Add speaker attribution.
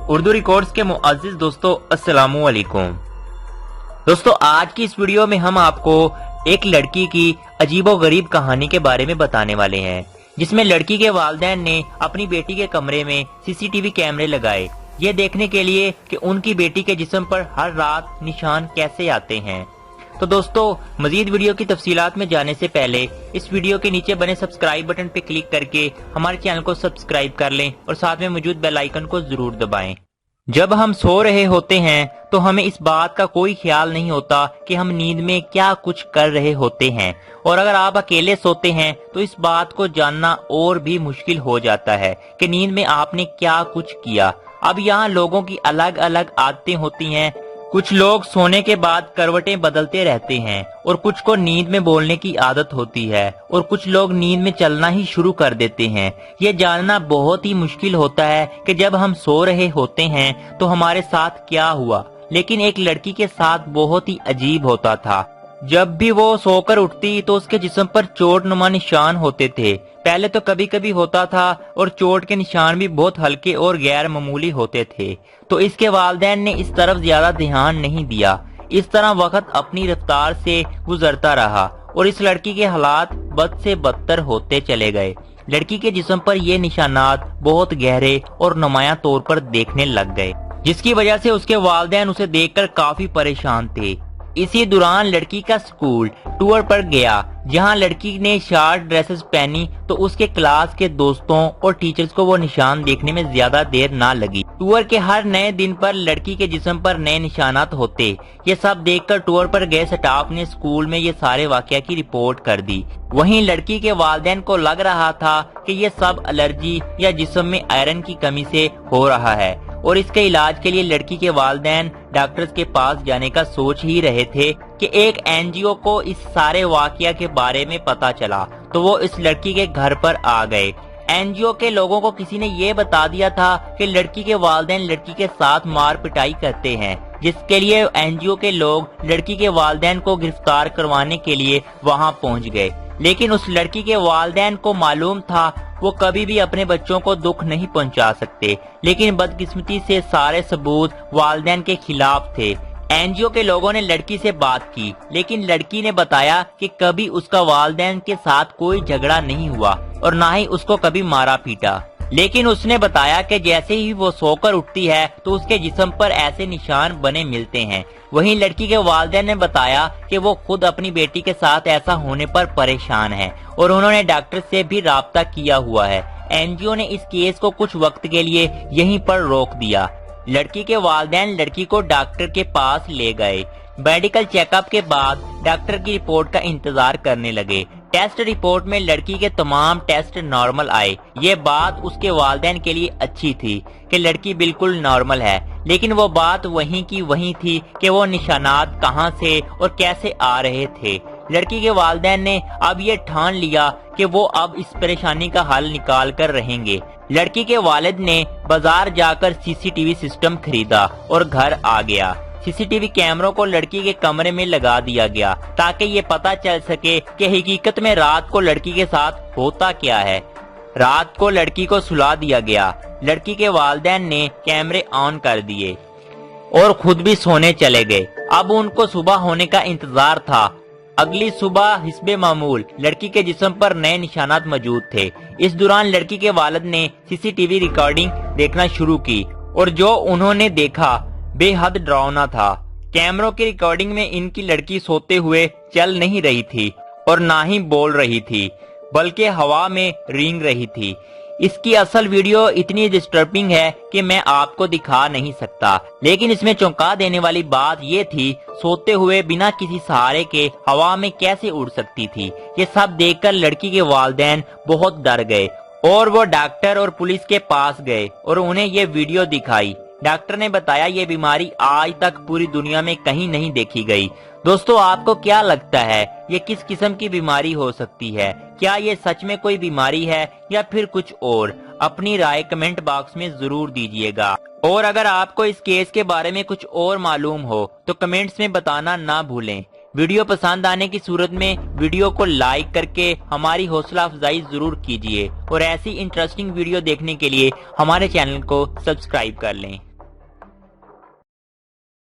Speaker 1: Urdu records के मुअज़्ज़िज़ दोस्तों, अस्सलामु अलैकुम। दोस्तों, आज की इस वीडियो में हम आपको एक लड़की की अजीबोगरीब कहानी के बारे में बताने वाले हैं, जिसमें लड़की के वालिदैन ने अपनी बेटी के कमरे में सीसीटीवी कैमरे लगाए, ये देखने के लिए कि उनकी बेटी के जिस्म पर हर रात निशान कैसे आते हैं। तो दोस्तों, मजीद वीडियो की तफसीलात में जाने से पहले इस वीडियो के नीचे बने सब्सक्राइब बटन पे क्लिक करके हमारे चैनल को सब्सक्राइब कर लें और साथ में मौजूद बेल आइकन को जरूर दबाएं। जब हम सो रहे होते हैं तो हमें इस बात का कोई ख्याल नहीं होता कि हम नींद में क्या कुछ कर रहे होते हैं, और अगर आप अकेले सोते हैं तो इस बात को जानना और भी मुश्किल हो जाता है कि नींद में आपने क्या कुछ किया। अब यहाँ लोगों की अलग अलग आदतें होती हैं। कुछ लोग सोने के बाद करवटें बदलते रहते हैं और कुछ को नींद में बोलने की आदत होती है और कुछ लोग नींद में चलना ही शुरू कर देते हैं। ये जानना बहुत ही मुश्किल होता है कि जब हम सो रहे होते हैं तो हमारे साथ क्या हुआ, लेकिन एक लड़की के साथ बहुत ही अजीब होता था। जब भी वो सोकर उठती तो उसके जिस्म पर चोट-नुमा निशान होते थे। पहले तो कभी कभी होता था और चोट के निशान भी बहुत हल्के और गैर मामूली होते थे, तो इसके वालिदैन ने इस तरफ ज्यादा ध्यान नहीं दिया। इस तरह वक्त अपनी रफ्तार से गुजरता रहा और इस लड़की के हालात बद से बदतर होते चले गए। लड़की के जिस्म पर ये निशानात बहुत गहरे और नुमायां तौर पर देखने लग गए, जिसकी वजह से उसके वालिदैन उसे देखकर काफी परेशान थे। इसी दौरान लड़की का स्कूल टूर पर गया, जहां लड़की ने शॉर्ट ड्रेसेस पहनी तो उसके क्लास के दोस्तों और टीचर्स को वो निशान देखने में ज्यादा देर ना लगी। टूर के हर नए दिन पर लड़की के जिस्म पर नए निशानात होते। ये सब देखकर टूर पर गए स्टाफ ने स्कूल में ये सारे वाकया की रिपोर्ट कर दी। वहीं लड़की के वालिदैन को लग रहा था कि ये सब एलर्जी या जिस्म में आयरन की कमी से हो रहा है, और इसके इलाज के लिए लड़की के वालिदैन डॉक्टर्स के पास जाने का सोच ही रहे थे कि एक एनजीओ को इस सारे वाकया के बारे में पता चला, तो वो इस लड़की के घर पर आ गए। एनजीओ के लोगों को किसी ने ये बता दिया था कि लड़की के वालिदैन लड़की के साथ मार पिटाई करते हैं, जिसके लिए एनजीओ के लोग लड़की के वालिदैन को गिरफ्तार करवाने के लिए वहां पहुंच गए। लेकिन उस लड़की के वालिदैन को मालूम था वो कभी भी अपने बच्चों को दुख नहीं पहुंचा सकते, लेकिन बदकिस्मती से सारे सबूत वालिदैन के खिलाफ थे। एनजीओ के लोगों ने लड़की से बात की, लेकिन लड़की ने बताया कि कभी उसका वालिदैन के साथ कोई झगड़ा नहीं हुआ और ना ही उसको कभी मारा पीटा। लेकिन उसने बताया कि जैसे ही वो सोकर उठती है तो उसके जिस्म पर ऐसे निशान बने मिलते हैं। वहीं लड़की के वालिदैन ने बताया कि वो खुद अपनी बेटी के साथ ऐसा होने पर परेशान है और उन्होंने डॉक्टर से भी राब्ता किया हुआ है। एनजीओ ने इस केस को कुछ वक्त के लिए यहीं पर रोक दिया। लड़की के वालिदैन लड़की को डॉक्टर के पास ले गए। मेडिकल चेकअप के बाद डॉक्टर की रिपोर्ट का इंतजार करने लगे। टेस्ट रिपोर्ट में लड़की के तमाम टेस्ट नॉर्मल आए। ये बात उसके वालिदैन के लिए अच्छी थी कि लड़की बिल्कुल नॉर्मल है, लेकिन वो बात वहीं की वहीं थी कि वो निशानात कहां से और कैसे आ रहे थे। लड़की के वालिदैन ने अब ये ठान लिया कि वो अब इस परेशानी का हल निकाल कर रहेंगे। लड़की के वालिद ने बाजार जाकर सीसीटीवी सिस्टम खरीदा और घर आ गया। सीसीटीवी कैमरों को लड़की के कमरे में लगा दिया गया ताकि ये पता चल सके कि हकीकत में रात को लड़की के साथ होता क्या है। रात को लड़की को सुला दिया गया। लड़की के वालिदैन ने कैमरे ऑन कर दिए और खुद भी सोने चले गए। अब उनको सुबह होने का इंतजार था। अगली सुबह हिस्बे मामूल लड़की के जिस्म पर नए निशानात मौजूद थे। इस दौरान लड़की के वालिद ने सीसीटीवी रिकॉर्डिंग देखना शुरू की और जो उन्होंने देखा बेहद डरावना था। कैमरों की रिकॉर्डिंग में इनकी लड़की सोते हुए चल नहीं रही थी और ना ही बोल रही थी, बल्कि हवा में रेंग रही थी। इसकी असल वीडियो इतनी डिस्टर्बिंग है कि मैं आपको दिखा नहीं सकता, लेकिन इसमें चौंका देने वाली बात ये थी, सोते हुए बिना किसी सहारे के हवा में कैसे उड़ सकती थी। ये सब देखकर लड़की के वालिदैन बहुत डर गए और वो डॉक्टर और पुलिस के पास गए और उन्हें ये वीडियो दिखाई। डॉक्टर ने बताया ये बीमारी आज तक पूरी दुनिया में कहीं नहीं देखी गई। दोस्तों, आपको क्या लगता है ये किस किस्म की बीमारी हो सकती है? क्या ये सच में कोई बीमारी है या फिर कुछ और? अपनी राय कमेंट बॉक्स में जरूर दीजिएगा, और अगर आपको इस केस के बारे में कुछ और मालूम हो तो कमेंट्स में बताना ना भूलें। वीडियो पसंद आने की सूरत में वीडियो को लाइक करके हमारी हौसला अफजाई जरूर कीजिए और ऐसी इंटरेस्टिंग वीडियो देखने के लिए हमारे चैनल को सब्सक्राइब कर लें।